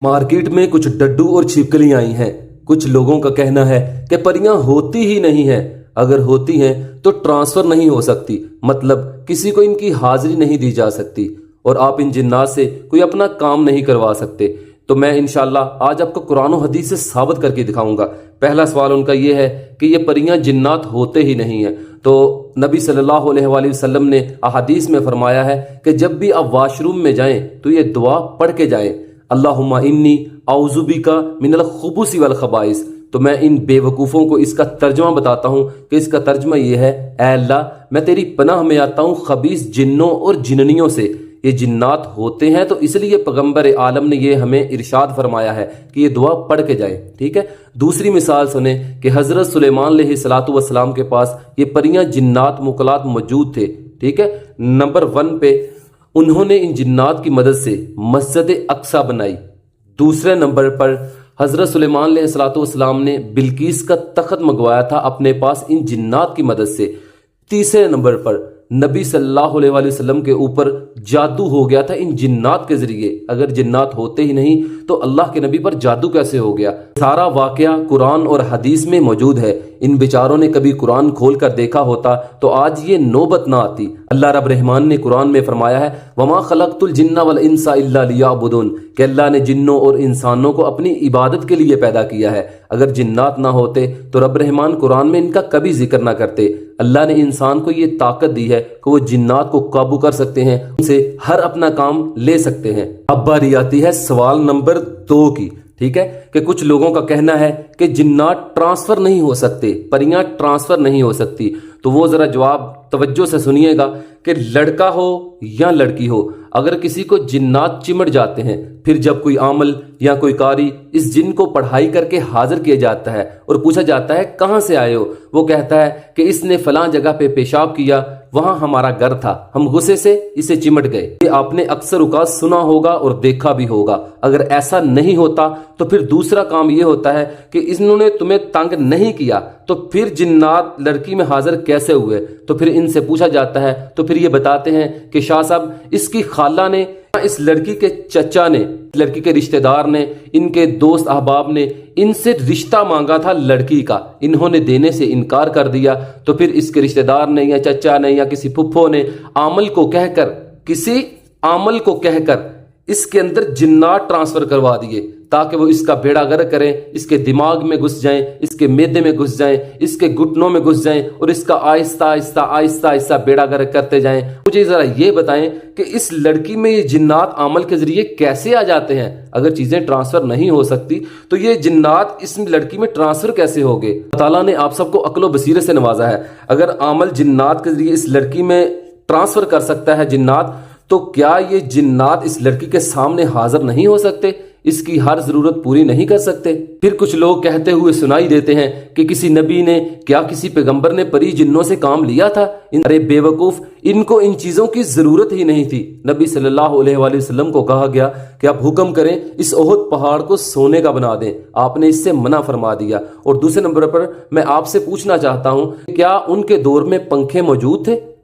Market में कुछ डड्डू और छिपकलियां आई हैं। कुछ लोगों का कहना है कि परियां होती ही नहीं हैं, अगर होती हैं तो ट्रांसफर नहीं हो सकती, मतलब किसी को इनकी हाजिरी नहीं दी जा सकती और आप इन जिन्नात से कोई अपना काम नहीं करवा सकते। तो मैं इंशाल्लाह आज आपको कुरान और हदीस से साबित करके दिखाऊंगा। पहला सवाल उनका ये है कि ये परियां जिन्नात होते ही नहीं हैं। तो नबी सल्लल्लाहु अलैहि वसल्लम ने अहादीस में फरमाया है कि जब भी आप वॉशरूम में जाएं तो ये दुआ पढ़ के जाएं, अल्लाहुम्मा इन्नी औज़ु बिका मिनल खुबुसी वल खबाइस। तो मैं इन बेवकूफ़ों को इसका तर्जुमा बताता हूँ कि इसका तर्जुमा ये है, ऐ अल्लाह मैं तेरी पनाह में आता हूँ खबीस जिन्नों और जिन्नियों से। ये जिन्नात होते हैं तो इसलिए पैगंबर आलम ने ये हमें इरशाद फरमाया है कि ये दुआ पढ़ के जाए। ठीक है। दूसरी मिसाल सुने कि हज़रत सुलेमान अलैहिस्सलातु वस्सलाम के पास ये परियां जिन्नात मुकलात मौजूद थे। ठीक है। नंबर 1 पे उन्होंने इन जिन्नात की मदद से मस्जिद अक्सा बनाई। दूसरे नंबर पर हज़रत सुलेमान अलैहिस्सलातु वस्सलाम ने बिल्कीस का तख्त मंगवाया था अपने पास इन जिन्नात की मदद से। तीसरे नंबर पर नबी सल्लल्लाहु अलैहि वसल्लम के ऊपर जादू हो गया था इन जिन्नात के जरिए। अगर जिन्नात होते ही नहीं तो अल्लाह के नबी पर जादू कैसे हो गया? सारा वाकया कुरान और हदीस में मौजूद है। इन बेचारों ने कभी कुरान खोल कर देखा होता तो आज ये नौबत ना आती। अल्लाह रब रहमान ने कुरान में फरमाया है, वमा खलक़तुल जिन्ना वल इंसा इल्ला लियाबुदून, कि अल्लाह ने जिन्नों और इंसानों को अपनी इबादत के लिए पैदा किया है। अगर जिन्नात ना होते तो रब रहमान कुरान में इनका कभी जिक्र ना करते। अल्लाह ने इंसान को ये ताकत दी है कि वो जिन्नात को काबू कर सकते हैं, उनसे हर अपना काम ले सकते हैं। अब बारी आती है सवाल नंबर 2 की। ठीक है कि कुछ लोगों का कहना है कि जिन्नात ट्रांसफर नहीं हो सकते, परियां ट्रांसफर नहीं हो सकती। तो वो जरा जवाब तवज्जो से सुनिएगा कि लड़का हो या लड़की हो, अगर किसी को जिन्नात चिमट जाते हैं, फिर जब कोई आमल या कोई कारी इस जिन को पढ़ाई करके हाजिर किया जाता है और पूछा जाता है कहाँ से आए हो, वो कहता है कि इसने फलां जगह पे पेशाब किया, वहां हमारा घर था, हम गुस्से से इसे चिमट गए। ये आपने अक्सर औक़ात सुना होगा और देखा भी होगा। अगर ऐसा नहीं होता तो फिर दूसरा काम ये होता है कि इन्होंने तुम्हें तंग नहीं किया, तो फिर जिन्नात लड़की में हाजिर कैसे हुए? तो फिर इनसे पूछा जाता है तो फिर ये बताते हैं कि शाह साहब इसकी खाला ने, इस लड़की के चचा ने, लड़की के रिश्तेदार ने, इनके दोस्त अहबाब ने इनसे रिश्ता मांगा था लड़की का, इन्होंने देने से इनकार कर दिया। तो फिर इसके रिश्तेदार ने या चचा ने या किसी फुफ्फो ने किसी आमल को कहकर इसके अंदर जिन्नात ट्रांसफर करवा दिए ताकि वो इसका बेड़ा गर्क करें, इसके दिमाग में घुस जाएं, इसके मैदे में घुस जाएं, इसके घुटनों में घुस जाएं और इसका आहिस्ता आहिस्ता बेड़ा गर्क करते जाएं। मुझे जरा ये बताएं कि इस लड़की में ये जिन्नात अमल के जरिए कैसे आ जाते हैं? अगर चीजें ट्रांसफर नहीं हो सकती तो ये जिन्नात इस लड़की में ट्रांसफर कैसे हो गए? ताला ने आप सबको अक्ल व बसीरत से नवाजा है। अगर अमल जिन्नात के जरिए इस लड़की में ट्रांसफर कर सकता है जिन्नात, तो क्या ये जिन्नात इस लड़की के सामने हाजिर नहीं हो सकते? इसकी हर जरूरत पूरी नहीं कर सकते? फिर कुछ लोग कहते हुए सुनाई देते हैं कि किसी नबी ने, क्या किसी पैगंबर ने परी जिन्नों से काम लिया था? अरे बेवकूफ, इनको इन चीजों की जरूरत ही नहीं थी। नबी सल्लल्लाहु अलैहि वसल्लम को कहा गया कि आप हुक्म करें इस ओहद पहाड़ को सोने का बना दें, आपने इससे मना फरमा दिया। और दूसरे नंबर पर मैं आपसे पूछना चाहता हूं, क्या उनके दौर में पंखे मौजूद थे?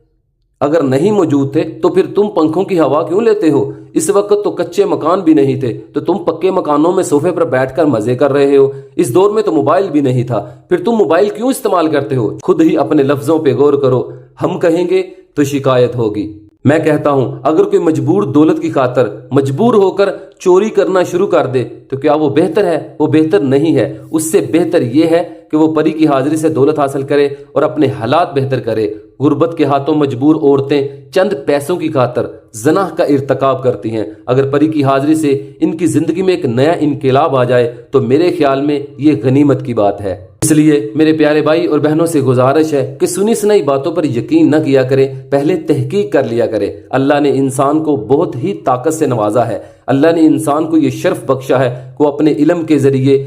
अगर नहीं मौजूद थे तो फिर तुम पंखों की हवा क्यों लेते हो? इस वक्त तो कच्चे मकान भी नहीं थे, तो तुम पक्के मकानों में सोफे पर बैठकर मजे कर रहे हो। इस दौर में तो मोबाइल भी नहीं था, फिर तुम मोबाइल क्यों इस्तेमाल करते हो? खुद ही अपने लफ्जों पे गौर करो, हम कहेंगे तो शिकायत होगी। मैं कहता हूं, अगर कोई मजबूर दौलत की खातर मजबूर होकर चोरी करना शुरू कर दे तो क्या वो बेहतर है? वो बेहतर नहीं है। उससे बेहतर ये है कि वो परी की हाजिरी से दौलत हासिल करे और अपने हालात बेहतर करे। गुर्बत के हाथों मजबूर औरतें चंद पैसों की खातर ज़नाह का इर्तकाब करती हैं। अगर परी की हाजिरी से इनकी जिंदगी में एक नया इनकलाब आ जाए तो मेरे ख्याल में ये गनीमत की बात है। इसलिए मेरे प्यारे भाई और बहनों से गुजारिश है कि सुनी सुनाई बातों पर यकीन न किया करें, पहले तहकीक कर लिया करें। अल्लाह ने इंसान को बहुत ही ताकत से नवाजा है। अल्लाह ने इंसान को ये शर्फ बख्शा है कि वो अपने इल्म के जरिए,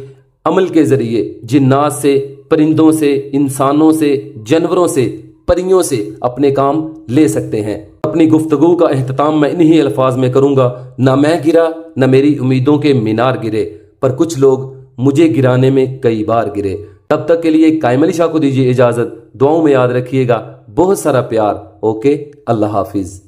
अमल के जरिए जिन्नात से, परिंदों से, इंसानों से, जानवरों से, परियों से अपने काम ले सकते हैं। अपनी गुफ्तगू का एहतमाम मैं इन्हीं अल्फाज में करूंगा, ना मैं गिरा न मेरी उम्मीदों के मीनार गिरे, पर कुछ लोग मुझे गिराने में कई बार गिरे। तब तक के लिए कायम अली शाह को दीजिए इजाजत। दुआओं में याद रखिएगा। बहुत सारा प्यार। ओके, अल्लाह हाफिज।